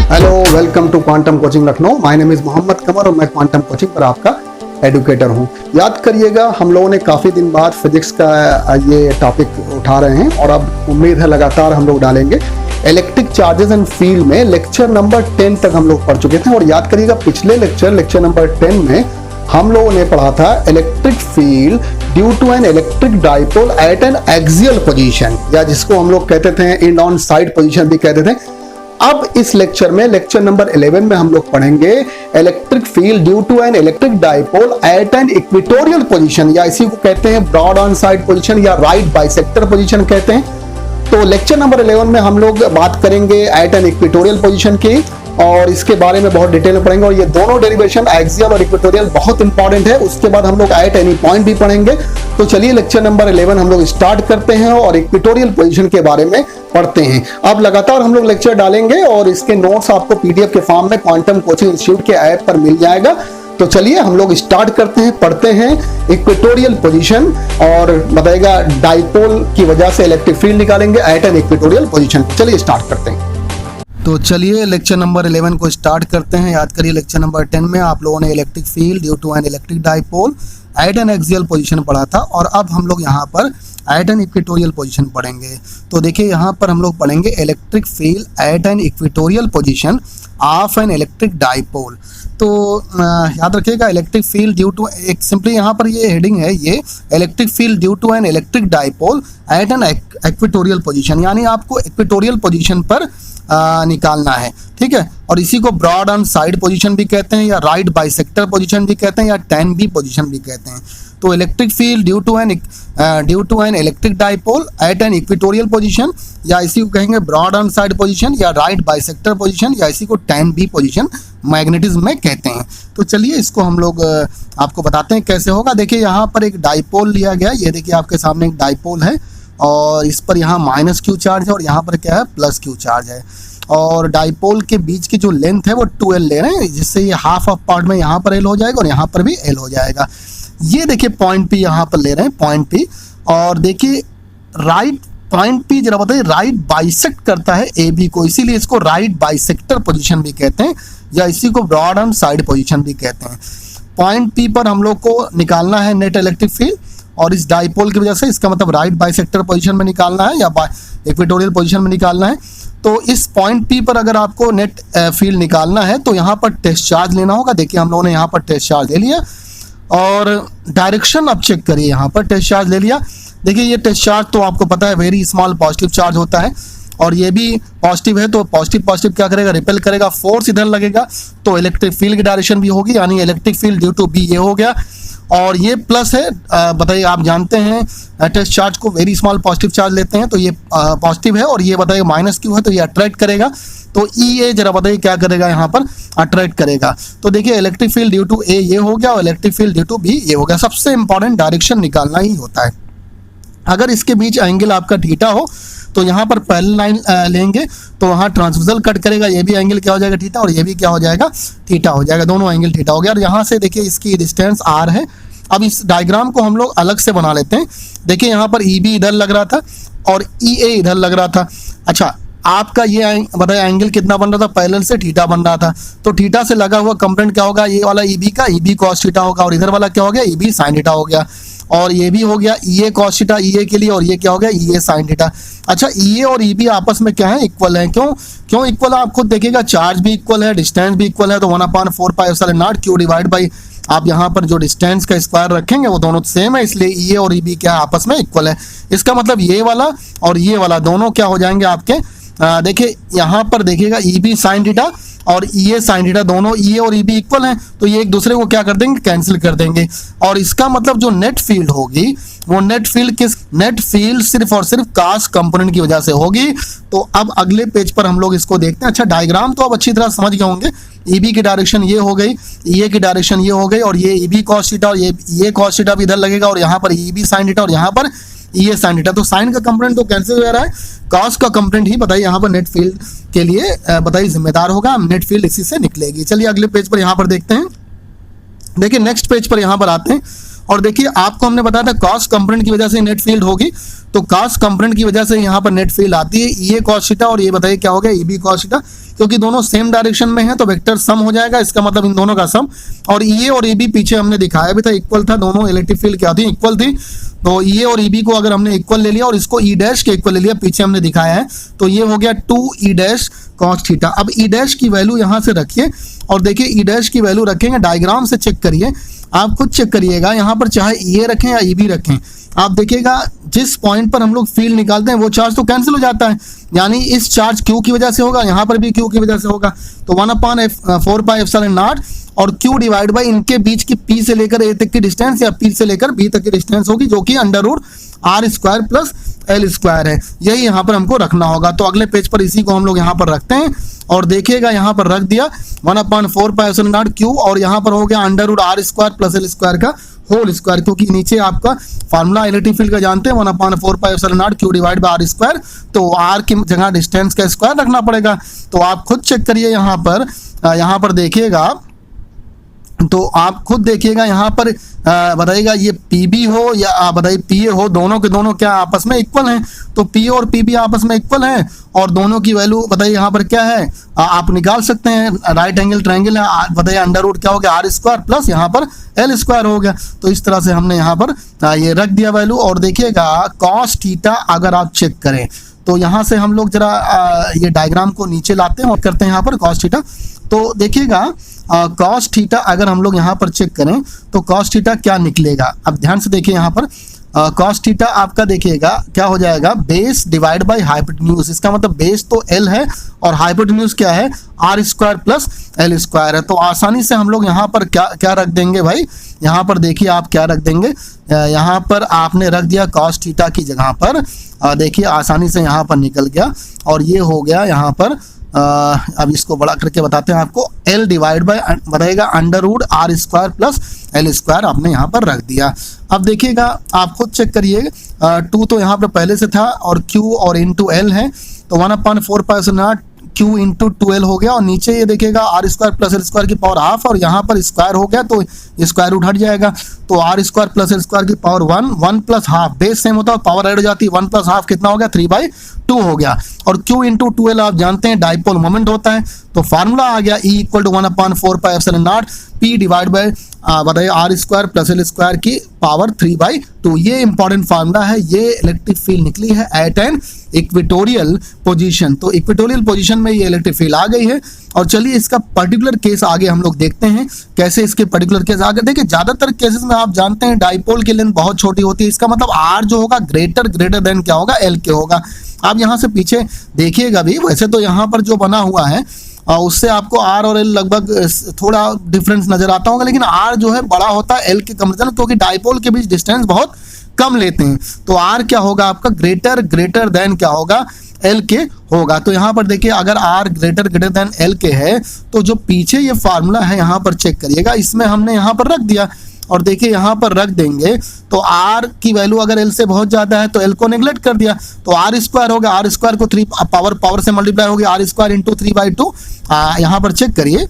Hello, welcome to Quantum coaching Lucknow. My name is Mohammad Qamar और मैं quantum coaching पर आपका एडुकेटर हूं। याद करिएगा, हम लोगों ने काफ़ी दिन बाद फिजिक्स का ये टॉपिक उठा रहे हैं और अब उम्मीद है लगातार हम लोग डालेंगे। इलेक्ट्रिक चार्जेस एंड फील्ड में लेक्चर नंबर 10 तक हम लोग पढ़ चुके थे और याद करिएगा पिछले लेक्चर नंबर 10 में हम लोगों ने पढ़ा था electric field due to an electric dipole at an axial position, या जिसको हम लोग कहते थे एंड ऑन साइड पोजीशन भी कहते थे। अब इस लेक्चर में लेक्चर नंबर 11 में हम लोग पढ़ेंगे electric field due to an electric dipole at an equatorial position, या इसी को कहते हैं ब्रॉड ऑन साइड पोजीशन या राइट बाइसेक्टर पोजीशन कहते हैं। तो लेक्चर नंबर 11 में हम लोग बात करेंगे एट एन इक्वेटोरियल पोजीशन की और इसके बारे में बहुत डिटेल में पढ़ेंगे और ये दोनों डेरिवेशन एक्सियल और इक्वेटोरियल बहुत इंपॉर्टेंट है। उसके बाद हम लोग एट एनी पॉइंट भी पढ़ेंगे। तो चलिए लेक्चर नंबर 11 हम लोग स्टार्ट करते हैं और इक्वेटोरियल पोजीशन के बारे में पढ़ते हैं। अब लगातार हम लोग लेक्चर डालेंगे और इसके नोट्स आपको पीडीएफ के फॉर्म में क्वांटम कोचिंग इंस्टीट्यूट के ऐप पर मिल जाएगा। तो चलिए हम लोग स्टार्ट करते हैं, पढ़ते हैं इक्वेटोरियल पोजीशन और बताएगा डाइपोल की वजह से इलेक्ट्रिक फील्ड निकालेंगे एट एन इक्वेटोरियल पोजीशन। चलिए स्टार्ट करते हैं। तो चलिए लेक्चर नंबर 11 को स्टार्ट करते हैं। याद करिए लेक्चर नंबर 10 में आप लोगों ने electric field due to an electric dipole at an axial position पढ़ा था और अब हम लोग यहाँ पर एट एन इक्वेटोरियल पोजीशन पढ़ेंगे। तो देखिए यहाँ पर हम लोग पढ़ेंगे electric field at an equatorial position of an electric dipole. तो याद रखिएगा इलेक्ट्रिक फील्ड ड्यू टू, एक सिंपली यहाँ पर ये हेडिंग है, ये electric field due to an electric dipole at an equatorial position, यानी आपको इक्वेटोरियल पोजीशन पर निकालना है, ठीक है। और इसी को ब्रॉड ऑन साइड पोजीशन भी कहते हैं या राइट बाइसेक्टर पोजीशन भी कहते हैं या 10B पोजीशन भी कहते हैं। तो electric field due to an electric dipole at an equatorial position, या इसी को कहेंगे ब्रॉड ऑन साइड पोजीशन या राइट बाइसेक्टर पोजीशन, या इसी को 10B पोजीशन मैग्नेटिज्म में कहते हैं। तो चलिए इसको हम लोग आपको बताते हैं कैसे होगा। देखिए यहाँ पर एक डाइपोल लिया गया, ये देखिए आपके सामने एक डाइपोल है और इस पर यहाँ -q चार्ज है और यहाँ पर क्या है +q चार्ज है और डाइपोल के बीच की जो लेंथ है वो 2L ले रहे हैं, जिससे ये हाफ ऑफ पार्ट में यहाँ पर L हो जाएगा और यहाँ पर भी L हो जाएगा। ये देखिए पॉइंट P यहाँ पर ले रहे हैं, पॉइंट P, और देखिए राइट पॉइंट P जरा बताइए राइट बाइसेक्ट करता है AB को, इसीलिए इसको राइट बाइसेक्टर पोजीशन भी कहते हैं या इसी को ब्रॉड ऑन साइड पोजीशन भी कहते हैं। पॉइंट P पर हम लोग को निकालना है नेट इलेक्ट्रिक फील्ड और इस डाइपोल की वजह से इसका मतलब राइट बाइसेक्टर पोजीशन में निकालना है या इक्वेटोरियल पोजीशन में निकालना है। तो इस पॉइंट P पर अगर आपको नेट फील्ड निकालना है तो यहाँ पर टेस्ट चार्ज लेना होगा। देखिए हम लोगों ने यहाँ पर टेस्ट चार्ज ले लिया और डायरेक्शन अब चेक करिए, यहाँ पर टेस्ट चार्ज ले लिया। देखिए ये टेस्ट चार्ज तो आपको पता है वेरी स्मॉल पॉजिटिव चार्ज होता है और ये भी पॉजिटिव है, तो पॉजिटिव क्या करेगा, रिपेल करेगा, फोर्स इधर लगेगा तो इलेक्ट्रिक फील्ड की डायरेक्शन भी होगी, यानी electric field due to B ये हो गया। और ये प्लस है, बताइए आप जानते हैं टेस्ट चार्ज को वेरी स्मॉल पॉजिटिव चार्ज लेते हैं, तो ये पॉजिटिव है और ये बताइए -q है तो ये अट्रैक्ट करेगा। तो EA जरा बताइए क्या करेगा, यहाँ पर अट्रैक्ट करेगा। तो देखिए electric field due to A ये हो गया और electric field due to B ये हो गया। सबसे इंपॉर्टेंट डायरेक्शन निकालना ही होता है। अगर इसके बीच एंगल आपका थीटा हो तो यहाँ पर पैरेलल लाइन लेंगे तो वहाँ ट्रांसवर्सल कट करेगा, ये भी एंगल क्या हो जाएगा थीटा और ये भी क्या हो जाएगा थीटा हो जाएगा, दोनों एंगल थीटा हो गया। और यहाँ से देखिए इसकी डिस्टेंस R है। अब इस डायग्राम को हम लोग अलग से बना लेते हैं। देखिए यहाँ पर EB इधर लग रहा था और EA इधर लग रहा था। अच्छा आपका ये बताइए एंगल कितना बन रहा था, पैरेलल से थीटा बन रहा था, तो थीटा से लगा हुआ कंपोनेंट क्या होगा, ये वाला EB का EB cos थीटा होगा और इधर वाला क्या हो गया EB sin थीटा हो गया और ये भी हो गया EA cos थीटा EA के लिए और ये क्या हो गया EA sin थीटा। अच्छा EA और EB आपस में क्या है, इक्वल है। क्यों इक्वल है, आप खुद देखिएगा चार्ज भी इक्वल है, डिस्टेंस भी इक्वल है, तो 1/4πε0 q डिवाइड बाई आप यहाँ पर जो डिस्टेंस का स्क्वायर रखेंगे वो दोनों सेम है, इसलिए EA और EB क्या आपस में इक्वल है। इसका मतलब ये वाला और ये वाला दोनों क्या हो जाएंगे आपके, देखिए यहाँ पर देखिएगा EB sin थीटा और EA sin थीटा, दोनों EA और EB इक्वल हैं, तो ये एक दूसरे को क्या कर देंगे, कैंसिल कर देंगे। और इसका मतलब जो नेट फील्ड होगी वो नेट फील्ड सिर्फ और सिर्फ कास्ट कंपोनेंट की वजह से होगी। तो अब अगले पेज पर हम लोग इसको देखते हैं। अच्छा डायग्राम तो अब अच्छी तरह समझ गए होंगे। EB की डायरेक्शन ये हो गई, EA की डायरेक्शन ये हो गई और ये EB cos थीटा और ये EA cos थीटा भी इधर लगेगा और यहाँ पर EB sin थीटा और यहाँ पर EA sin थीटा। तो साइन का कंपोनेंट तो कैंसिल हो रहा है, कॉस का कंपोनेंट ही बताइए यहाँ पर नेट फील्ड के लिए बताइए जिम्मेदार होगा, नेट फील्ड इसी से निकलेगी। चलिए अगले पेज पर यहाँ पर देखते हैं। देखिए नेक्स्ट पेज पर यहाँ पर आते हैं और देखिए आपको हमने बताया था कॉस कंपोनेंट की वजह से नेट फील्ड होगी, तो कॉस कंपोनेंट की वजह से यहाँ पर नेट फील्ड आती है, ये कॉस थीटा और ये बताइए क्या हो गया, ये भी कॉस थीटा, क्योंकि दोनों सेम डायरेक्शन में है तो वेक्टर सम हो जाएगा, इसका मतलब इन दोनों का सम। और ये और ये भी पीछे हमने दिखाया भी था इक्वल था, दोनों इलेक्ट्रिक फील्ड क्या थी, इक्वल थी। तो ये और ईबी को अगर हमने इक्वल ले लिया और इसको ई डैश के इक्वल ले लिया, पीछे हमने दिखाया है, तो ये हो गया 2 ई डैश कॉस थीटा। अब ई डैश की वैल्यू यहाँ से रखिए और देखिए ई डैश की वैल्यू रखेंगे, डायग्राम से चेक करिए, आप खुद चेक करिएगा, यहाँ पर चाहे ये रखें या ई बी रखें, आप देखिएगा जिस पॉइंट पर हम लोग फील्ड निकालते हैं वो चार्ज तो कैंसिल हो जाता है, यानी इस चार्ज क्यू की वजह से होगा, यहाँ पर भी क्यू की वजह से होगा, तो 1/4 पाई एप्सिलॉन नॉट और क्यू डिवाइड बाई इनके बीच की पी से लेकर ए तक की डिस्टेंस या पी से लेकर बी तक की डिस्टेंस होगी, जो कि under root r² plus l² है, यही यहाँ पर हमको रखना होगा। तो अगले पेज पर इसी को हम लोग यहाँ पर रखते हैं और देखिएगा यहाँ पर रख दिया 1/4 पाई एप्सिलॉन नॉट क्यू और यहाँ पर हो गया under root r² plus l² का होल स्क्वायर, क्योंकि नीचे आपका फार्मूला इलेक्ट्रिक फील्ड का जानते हैं 1/4 pi epsilon not Q divide by r², तो r की जगह डिस्टेंस का स्क्वायर रखना पड़ेगा। तो आप खुद चेक करिए यहाँ पर देखिएगा, तो आप खुद देखिएगा यहाँ पर बताइएगा ये PB हो या बताइए PA हो, दोनों के दोनों क्या आपस में इक्वल हैं, तो PA और PB आपस में इक्वल हैं और दोनों की वैल्यू बताइए यहाँ पर क्या है, आप निकाल सकते हैं, राइट एंगल ट्रायंगल है, बताइए अंडर रूट क्या हो गया r² प्लस यहाँ पर l² हो गया। तो इस तरह से हमने यहाँ पर ये रख दिया वैल्यू। और देखिएगा कॉस थीटा अगर आप चेक करें तो यहाँ से हम लोग जरा ये डायग्राम को नीचे लाते हैं और करते हैं यहाँ पर कॉस थीटा। तो देखिएगा कॉस थीटा अगर हम लोग यहाँ पर चेक करें तो कॉस थीटा क्या निकलेगा, अब ध्यान से देखिए यहाँ पर कॉस थीटा आपका देखिएगा क्या हो जाएगा, बेस डिवाइड बाय हाइपोटेन्यूज, इसका मतलब बेस तो l है और हाइपोटेन्यूज क्या है r² प्लस l² है। तो आसानी से हम लोग यहाँ पर क्या रख देंगे भाई, यहाँ पर देखिए आप क्या रख देंगे, यहाँ पर आपने रख दिया कॉस थीटा की जगह पर, देखिए आसानी से यहाँ पर निकल गया और ये हो गया यहाँ पर अब इसको बड़ा करके बताते हैं आपको, l डिवाइड बाय बताएगा under root r² plus l² आपने यहाँ पर रख दिया। अब देखिएगा आप खुद चेक करिए, 2 तो यहाँ पर पहले से था और q और इंटू l है, तो 1/4 pi epsilon not q into 2l हो गया और नीचे ये देखिएगा r² प्लस l² की पावर हाफ और यहाँ पर स्क्वायर हो गया तो स्क्वायर रूट हट जाएगा, तो r² प्लस l² की power 1 plus half, base same होता है पावर ऐड हो जाती है, 1 प्लस हाफ कितना हो गया 3/2 हो गया। और q इंटू 2l आप जानते हैं डाइपोल मोमेंट होता है, तो फार्मूला आ गया E = 1/4 pi epsilon not p divide by बताइए r² प्लस l² की पावर 3/2, ये इंपॉर्टेंट फार्मूला है। ये इलेक्ट्रिक फील्ड निकली है एट एन इक्वेटोरियल पोजीशन, तो इक्वेटोरियल पोजीशन में ये इलेक्ट्रिक फील्ड आ गई है। और चलिए इसका पर्टिकुलर केस आगे हम लोग देखते हैं कैसे इसके पर्टिकुलर केस आगे। देखिए ज्यादातर केसेस में आप जानते हैं डाइपोल की लेंथ बहुत छोटी होती है, इसका मतलब r जो होगा ग्रेटर देन क्या होगा l के होगा। आप यहाँ से पीछे देखिएगा भी, वैसे तो यहाँ पर जो बना हुआ है उससे आपको r और l लगभग थोड़ा डिफरेंस नजर आता होगा, लेकिन r जो है बड़ा होता है l के कंपैरिजन, क्योंकि डाइपोल के बीच डिस्टेंस बहुत कम लेते हैं, तो r क्या होगा आपका ग्रेटर देन क्या होगा l के होगा। तो यहाँ पर देखिए अगर r ग्रेटर देन l के है तो जो पीछे ये फार्मूला है यहाँ पर चेक करिएगा, इसमें हमने यहाँ पर रख दिया और देखिए यहाँ पर रख देंगे तो r की वैल्यू अगर l से बहुत ज्यादा है तो l को नेग्लेक्ट कर दिया, तो r² हो गया, r² को 3 पावर से मल्टीप्लाई हो गया, r² इंटू 3/2, यहाँ पर चेक करिए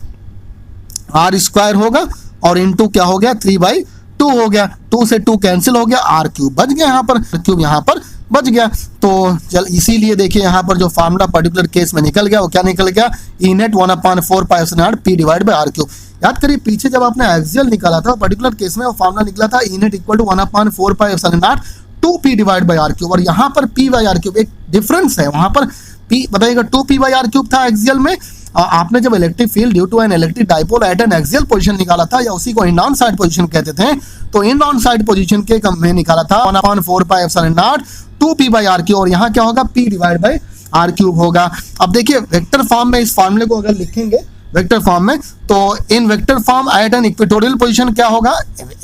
r² होगा और इंटू क्या हो गया 3/2 हो गया, 2 से 2 कैंसिल हो गया, r³ बच गया, यहाँ पर क्यूब यहाँ पर बच गया। तो चल इसीलिए देखिए यहाँ पर जो फार्मूला पर्टिकुलर केस में निकल गया वो क्या निकल गया, E net 1/4 pi epsilon not p divide by r³। याद करिए पीछे जब आपने एक्सियल निकाला था पर्टिकुलर केस में वो फार्मूला निकला था E net = 1/4 pi epsilon not 2p divide by r³, और यहाँ पर p/r³ एक डिफरेंस है, वहां पर p बताइएगा 2p/r³ था एक्सियल में, आपने जब electric field due to an electric dipole at an axial position निकाला था या उसी को इन ऑन साइड पोजीशन कहते थे, तो इन ऑन साइड पोजीशन के में निकाला था 1/4 पाई एप्सिलॉन नॉट 2p/r³, और यहाँ क्या होगा p डिवाइड बाय r³ होगा। अब देखिए वेक्टर फॉर्म में इस फार्मूले को अगर लिखेंगे वेक्टर फॉर्म में, तो in vector form at an equatorial position क्या होगा,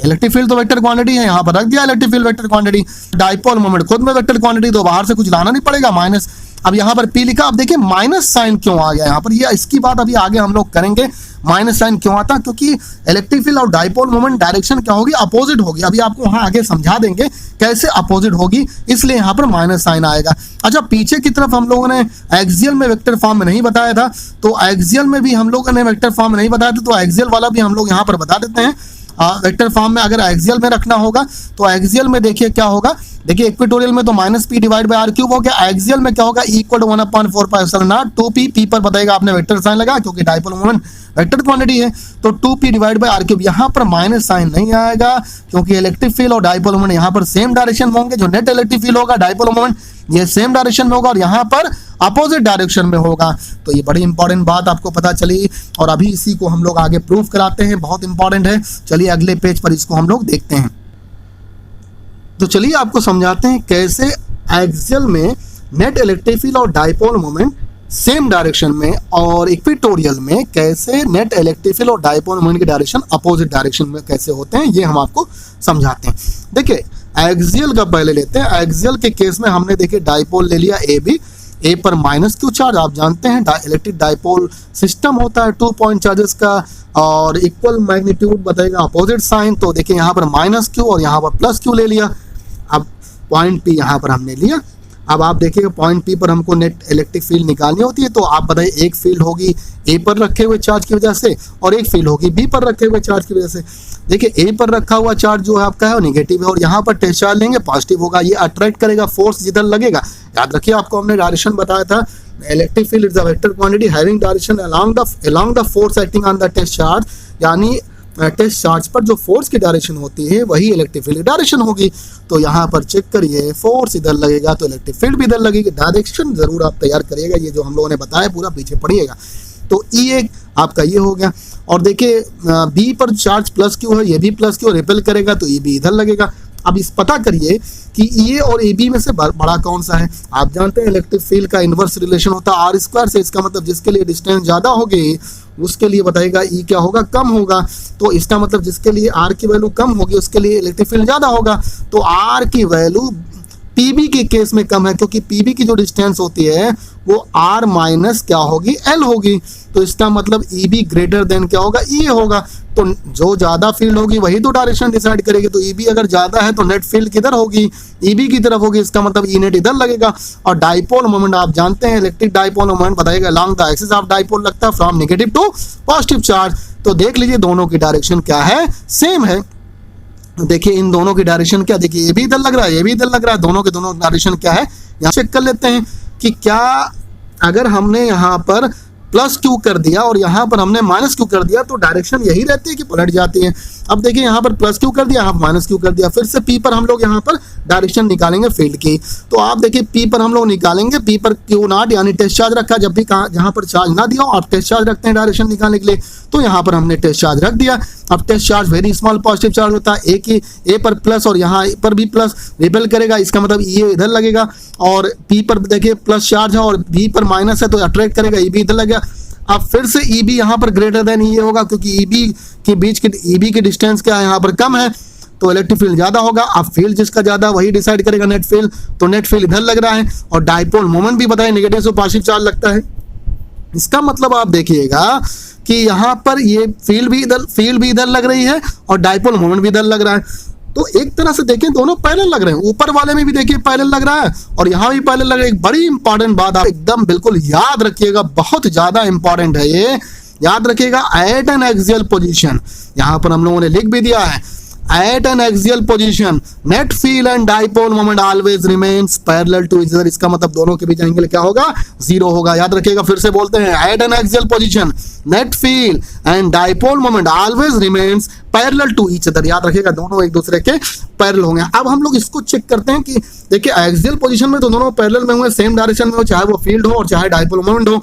इलेक्ट्रिक फील्ड तो वेक्टर क्वांटिटी है, यहाँ पर रख दिया electric field vector quantity, dipole moment खुद में वेक्टर क्वांटिटी, तो बाहर से कुछ लाना नहीं पड़ेगा माइनस। अब यहाँ पर p लिखा, अब देखिए माइनस साइन क्यों आ गया यहाँ पर, ये इसकी बात अभी आगे हम लोग करेंगे, माइनस साइन क्यों आता, क्योंकि इलेक्ट्रिक फील्ड और डाइपोल मोमेंट डायरेक्शन क्या होगी, अपोजिट होगी, अभी आपको वहां आगे समझा देंगे कैसे अपोजिट होगी, इसलिए यहाँ पर माइनस साइन आएगा। अच्छा पीछे की तरफ हम लोगों ने एक्सियल में वेक्टर फॉर्म में नहीं बताया था, तो एक्सियल में भी हम लोगों ने वेक्टर फॉर्म में नहीं बताया था, तो एक्सियल वाला भी हम लोग यहाँ पर बता देते हैं। वेक्टर फॉर्म में अगर एक्सियल में रखना होगा तो एक्सियल में देखिए क्या होगा, देखिए इक्वेटोरियल में तो minus p divide by r cube हो गया, एक्सियल में क्या होगा इक्वल टू 1/4 2p, पी पर बताएगा आपने वेक्टर साइन लगा क्योंकि डाइपोल मोमेंट वेक्टर क्वांटिटी है, तो 2p divide by r cube. यहाँ पर माइनस साइन नहीं आएगा क्योंकि इलेक्ट्रिक फील्ड और डाइपोल मोमेंट यहाँ पर सेम डायरेक्शन में होंगे। जो नेट इलेक्ट्रिक फील्ड होगा डाइपोल मोमेंट ये सेम डायरेक्शन में होगा और यहाँ पर अपोजिट डायरेक्शन में होगा। तो ये बड़ी इंपॉर्टेंट बात आपको पता चली और अभी इसी को हम लोग आगे प्रूव कराते हैं, बहुत इंपॉर्टेंट है। चलिए अगले पेज पर इसको हम लोग देखते हैं। तो चलिए आपको समझाते हैं कैसे एक्सियल में नेट इलेक्ट्रिक फील्ड और डाइपोल मोमेंट सेम डायरेक्शन में और इक्वेटोरियल में कैसे नेट इलेक्ट्रिक फील्ड और डाइपोल मोमेंट के डायरेक्शन अपोजिट डायरेक्शन में कैसे होते हैं, ये हम आपको समझाते हैं। देखिए एक्सियल का पहले लेते हैं। एक्सियल के केस में हमने देखिए डाइपोल ले लिया ए बी, ए पर माइनस क्यू चार्ज, आप जानते हैं इलेक्ट्रिक डाइपोल सिस्टम होता है 2 पॉइंट चार्जेस का और इक्वल मैग्नीट्यूड बताएगा अपोजिट साइन। तो देखिए यहाँ पर माइनस क्यू और यहाँ पर प्लस क्यू ले लिया। अब पॉइंट पी यहाँ पर हमने लिया। अब आप देखिएगा पॉइंट पी पर हमको नेट इलेक्ट्रिक फील्ड निकालनी होती है, तो आप बताइए एक फील्ड होगी ए पर रखे हुए चार्ज की वजह से और एक फील्ड होगी बी पर रखे हुए चार्ज की वजह से। देखिए ए पर रखा हुआ चार्ज जो है आपका है वो निगेटिव है और यहाँ पर टेस्ट चार्ज लेंगे पॉजिटिव होगा, ये अट्रैक्ट करेगा, फोर्स जिधर लगेगा। याद रखिए आपको हमने डायरेक्शन बताया था, electric field is a vector quantity having direction along the force acting on the test charge, यानी टेस्ट चार्ज पर जो फोर्स की डायरेक्शन होती है वही इलेक्ट्रिक फील्ड की डायरेक्शन होगी। तो यहाँ पर चेक करिए फोर्स इधर लगेगा तो इलेक्ट्रिक फील्ड भी इधर लगेगी। डायरेक्शन जरूर आप तैयार करिएगा, ये जो हम लोगों ने बताया पूरा पीछे पढ़िएगा। तो ई एक आपका ये हो गया और देखिए बी पर चार्ज प्लस क्यू है, ये भी प्लस क्यू रिपेल करेगा तो ये भी इधर लगेगा। अब इस पता करिए कि ए और ए बी में से बड़ा कौन सा है। आप जानते हैं इलेक्ट्रिक फील्ड का इनवर्स रिलेशन होता है आर स्क्वायर से, इसका मतलब जिसके लिए डिस्टेंस ज़्यादा होगी उसके लिए बताएगा ई क्या होगा, कम होगा। तो इसका मतलब जिसके लिए आर की वैल्यू कम होगी उसके लिए इलेक्ट्रिक फील्ड ज़्यादा होगा। तो आर की वैल्यू पीबी के केस में कम है क्योंकि पीबी की जो डिस्टेंस होती है वो आर माइनस क्या होगी एल होगी। तो इसका मतलब ई बी ग्रेटर देन क्या होगा ई होगा। तो जो ज्यादा फील्ड होगी वही तो डायरेक्शन डिसाइड करेगी। तो ई बी अगर ज्यादा है तो नेट फील्ड किधर होगी, ई बी की तरफ होगी, इसका मतलब ई नेट इधर लगेगा। और डाइपोल मोमेंट आप जानते हैं इलेक्ट्रिक डाइपोल मोमेंट बताएगा along the axis of dipole लगता है from negative to positive charge. तो देख लीजिए दोनों की डायरेक्शन क्या है, सेम है। देखिए इन दोनों की डायरेक्शन क्या, देखिए ये भी इधर लग रहा है ये भी इधर लग रहा है, दोनों के दोनों डायरेक्शन क्या है यहाँ चेक कर लेते हैं कि क्या अगर हमने यहाँ पर प्लस क्यू कर दिया और यहाँ पर हमने माइनस क्यू कर दिया तो डायरेक्शन यही रहती है कि पलट जाती है। अब देखिए यहाँ पर प्लस क्यू कर दिया, यहाँ माइनस क्यू कर दिया, फिर से पी पर हम लोग यहाँ पर डायरेक्शन निकालेंगे फील्ड की। तो आप देखिए पी पर हम लोग निकालेंगे, पी पर क्यू नॉट यानी टेस्ट चार्ज रखा, जब भी जहाँ पर चार्ज ना दिया आप टेस्ट चार्ज रखते हैं डायरेक्शन निकालने के लिए, तो यहाँ पर हमने टेस्ट चार्ज रख दिया। अब test charge very small positive charge होता है, ए पर प्लस और यहाँ पर भी प्लस रिपेल करेगा, इसका मतलब ये इधर लगेगा। और पी पर देखिए प्लस चार्ज है और बी पर माइनस है तो अट्रैक्ट करेगा, ये भी इधर लगेगा। अब फिर से ई बी यहाँ पर ग्रेटर देन ये होगा क्योंकि ई बी के बीच की ई बी की डिस्टेंस क्या है यहाँ पर कम है तो इलेक्ट्रिक फील्ड ज्यादा होगा। अब फील्ड जिसका ज्यादा वही डिसाइड करेगा नेट फील्ड, तो नेट फील्ड इधर लग रहा है। और डाइपोल मोमेंट भी बताए नेगेटिव से पॉजिटिव चार्ज लगता है, इसका मतलब आप देखिएगा कि यहाँ पर ये फील्ड भी इधर लग रही है और डाइपोल मोमेंट भी इधर लग रहा है। तो एक तरह से देखें दोनों पैरेलल लग रहे हैं, ऊपर वाले में भी देखिए पैरेलल लग रहा है और यहाँ भी पैरेलल लग रहा है। एक बड़ी इंपॉर्टेंट बात आप एकदम बिल्कुल याद रखिएगा, बहुत ज्यादा इंपॉर्टेंट है ये, याद रखिएगा। एट एन एक्सियल पोजीशन, यहाँ पर हम लोगों ने लिख भी दिया है, at an axial position net field and dipole moment always remains parallel to each other। इसका मतलब दोनों के बीच एंगल क्या होगा, जीरो होगा। याद रखिएगा, फिर से बोलते हैं, at an axial position net field and dipole moment always remains parallel to each other। याद रखिएगा दोनों एक दूसरे के पैरेलल होंगे। अब हम लोग इसको चेक करते हैं कि देखिए एक्सियल पोजीशन में तो दोनों पैरेलल में हुए, सेम डायरेक्शन में हो, चाहे वो फील्ड हो और चाहे डाइपोल मोमेंट हो।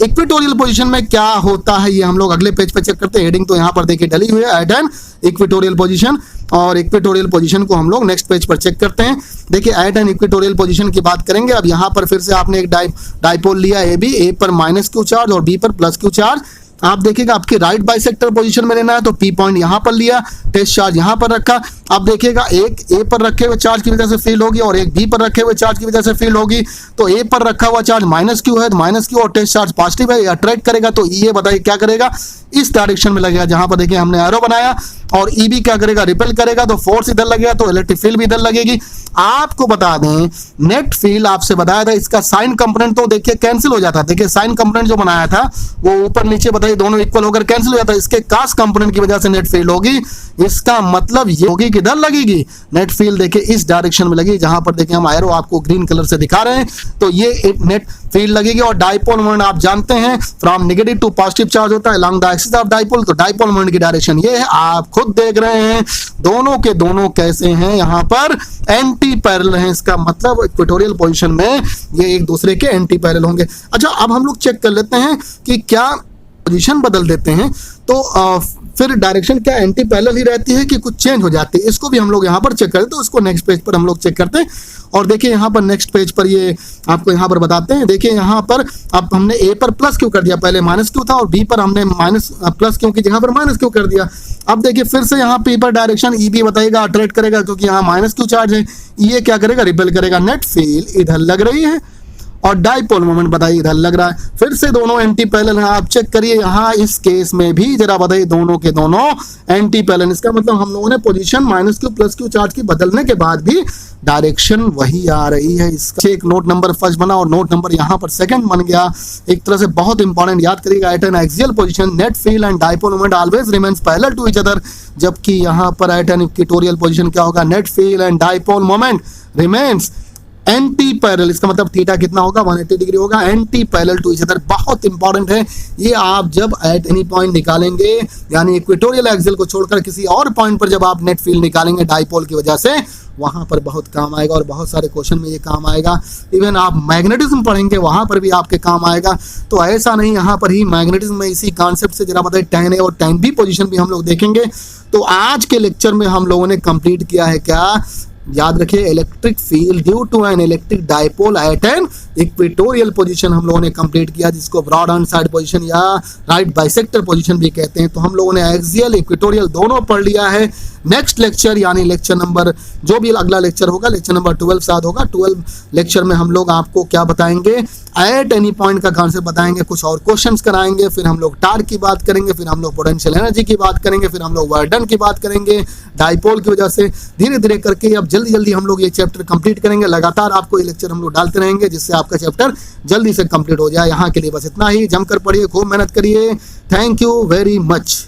इक्वेटोरियल पोजीशन में क्या होता है ये हम लोग अगले पेज पे चेक करते हैं। हेडिंग तो यहाँ पर देखिए डली हुई है, एट एन इक्वेटोरियल पोजीशन, और इक्वेटोरियल पोजीशन को हम लोग नेक्स्ट पेज पर चेक करते हैं। देखिए एट एन इक्वेटोरियल पोजीशन की बात करेंगे। अब यहाँ पर फिर से आपने एक डाइपोल लिया ए बी, ए पर माइनस क्यू चार्ज और बी पर प्लस क्यू चार्ज। आप देखिएगा आपके राइट बाइसेक्टर पोजीशन में लेना है तो पी पॉइंट यहाँ पर लिया, टेस्ट चार्ज यहाँ पर रखा। अब देखिएगा एक ए पर रखे हुए चार्ज की वजह से फील्ड होगी और एक बी पर रखे हुए चार्ज की वजह से फील्ड होगी। तो ए पर रखा हुआ चार्ज माइनस क्यू है, माइनस क्यू और टेस्ट चार्ज पॉजिटिव है, अट्रैक्ट करेगा। तो ये बताइए क्या करेगा, इस डायरेक्शन में लगेगा जहां पर देखिए हमने एरो बनाया। और ई बी क्या करेगा, रिपेल करेगा, तो फोर्स इधर लगेगा तो इलेक्ट्रिक फील्ड भी इधर लगेगी। आपको बता दें नेट फील्ड आपसे बताया था, इसका साइन कंपोनेंट तो देखिए कैंसिल हो जाता है। देखिए साइन कंपोनेंट जो बनाया था वो ऊपर नीचे बताइए बताइए दोनों इक्वल होकर कैंसिल हो जाता है, इसके कास्ट कंपोनेंट की वजह से नेट फील्ड होगी। इसका मतलब ये होगी किधर लगेगी, नेट फील्ड देखिए इस डायरेक्शन में लगेगी, जहां पर देखिए हम एरो आपको ग्रीन कलर से दिखा रहे हैं, तो ये एक नेट फील्ड लगेगी। और डाइपोल मोमेंट आप जानते हैं from negative to positive charge होता है along the axis of dipole, तो डाइपोल मोमेंट की डायरेक्शन ये है, आप खुद देख रहे हैं दोनों के दोनों कैसे हैं, यहां पर एंटी पैरेलल हैं, इसका मतलब इक्वेटोरियल पोजीशन में ये एक दूसरे के एंटी पैरेलल होंगे। अच्छा, अब हम लोग चेक कर लेते हैं कि क्या पोजीशन बदल देते हैं तो फिर डायरेक्शन क्या एंटी पैरेलल ही रहती है कि कुछ चेंज हो जाती है, इसको भी हम लोग यहाँ पर चेक करते हैं। तो उसको नेक्स्ट पेज पर हम लोग चेक करते हैं और देखिए यहाँ पर नेक्स्ट पेज पर ये आपको यहाँ पर बताते हैं। देखिए यहाँ पर अब हमने ए पर प्लस क्यों कर दिया, पहले माइनस क्यों था, और बी पर हमने माइनस प्लस क्यों की जगह पर माइनस क्यों कर दिया। अब देखिए फिर से यहाँ पी पर डायरेक्शन ई बी बताएगा, अट्रैक्ट करेगा क्योंकि यहाँ माइनस क्यों चार्ज है, ये क्या करेगा रिपेल करेगा, नेट फील्ड इधर लग रही है और डाइपोल मोमेंट बताइए इधर लग रहा है। फिर से दोनों एंटी पैरेलल हैं, आप चेक करिए यहाँ इस केस में भी जरा बताइए दोनों के दोनों एंटी पैरेलल, इसका मतलब हम लोगों ने position minus Q plus Q charge की बदलने के बाद भी डायरेक्शन वही आ रही है। इसका एक नोट नंबर फर्स्ट बना और नोट नंबर यहाँ पर सेकंड बन गया, एक तरह से बहुत इंपॉर्टेंट, याद करिएगा। At an axial position net field and dipole moment always remains parallel to each other, जबकि यहाँ पर एट एन इक्वेटोरियल पोजीशन क्या होगा, net field and dipole moment remains anti parallel, इसका मतलब थीटा कितना होगा 180 डिग्री होगा, anti parallel to each other. बहुत इंपॉर्टेंट है ये, आप जब एट एनी पॉइंट निकालेंगे यानी इक्वेटोरियल एक्सियल को छोड़कर किसी और पॉइंट पर जब आप नेट फील्ड निकालेंगे डाइपोल की वजह से, वहां पर बहुत काम आएगा और बहुत सारे क्वेश्चन में ये काम आएगा। इवन आप मैग्नेटिज्म पढ़ेंगे वहां पर भी आपके काम आएगा। तो ऐसा नहीं, यहाँ पर ही मैग्नेटिज्म में इसी कॉन्सेप्ट से जरा बताइए tan ए और tan बी पोजीशन भी हम लोग देखेंगे। तो आज के लेक्चर में हम लोगों ने कंप्लीट किया है क्या, याद रखिए, electric field due to an electric dipole at an equatorial position हम लोगों ने कंप्लीट किया, जिसको ब्रॉड ऑन साइड पोजीशन या राइट बाइसेक्टर पोजीशन भी कहते हैं। तो हम लोगों ने एक्सियल इक्वेटोरियल दोनों पढ़ लिया है। नेक्स्ट लेक्चर यानी लेक्चर नंबर जो भी अगला लेक्चर होगा, लेक्चर नंबर 12 शायद होगा, 12 लेक्चर में हम लोग आपको क्या बताएंगे, एट एनी पॉइंट का कॉन्सेप्ट बताएंगे, कुछ और क्वेश्चंस कराएंगे, फिर हम लोग टार्क की बात करेंगे, फिर हम लोग पोटेंशियल एनर्जी की बात करेंगे, फिर हम लोग वर्क डन की बात करेंगे डाइपोल की वजह से। धीरे धीरे करके अब जल्दी जल्दी हम लोग ये चैप्टर कंप्लीट करेंगे, लगातार आपको ये लेक्चर हम लोग डालते रहेंगे जिससे आपका चैप्टर जल्दी से कंप्लीट हो जाए। यहाँ के लिए बस इतना ही, जमकर पढ़िए, खूब मेहनत करिए। Thank you very much.